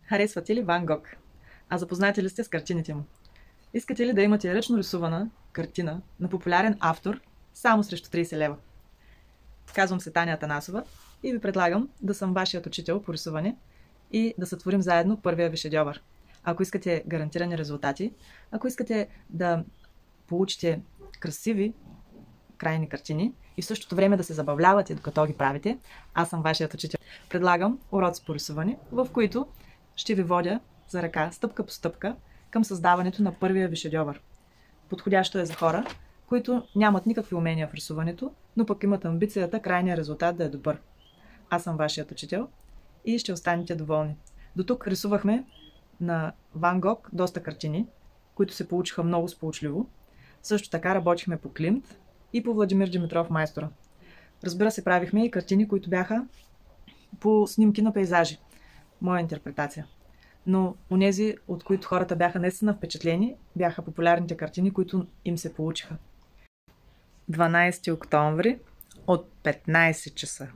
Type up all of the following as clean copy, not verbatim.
Харесвате ли Ван Гог? А запознати ли сте с картините му? Искате ли да имате ръчно рисувана картина на популярен автор само срещу 30 лева? Казвам се Таня Атанасова и ви предлагам да съм вашият учител по рисуване и да сътворим заедно първия ви шедьовър. Ако искате гарантирани резултати, ако искате да получите красиви крайни картини и в същото време да се забавлявате докато ги правите, аз съм вашият учител. Предлагам уроци по рисуване, в които ще ви водя за ръка, стъпка по стъпка, към създаването на първия ви шедьовър. Подходящо е за хора, които нямат никакви умения в рисуването, но пък имат амбицията крайният резултат да е добър. Аз съм вашият учител и ще останете доволни. До тук рисувахме на Ван Гог доста картини, които се получиха много сполучливо. Също така работихме по Климт и по Владимир Димитров майстора. Разбира се, правихме и картини, които бяха по снимки на пейзажи. Моя интерпретация. Но онези, от които хората бяха наистина впечатлени, бяха популярните картини, които им се получиха. 12 октомври от 15 часа.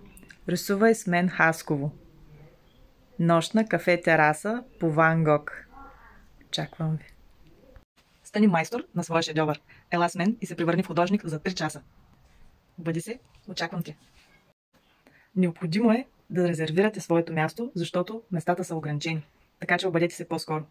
Рисувай с мен Хасково. Нощна кафе тераса по Ван Гог. Чаквам ви. Стани майстор на своя шедьовър. Ела с мен и се превърни в художник за 3 часа. Бъди се, очаквам те. Необходимо е да резервирате своето място, защото местата са ограничени. Така че обадете се по-скоро.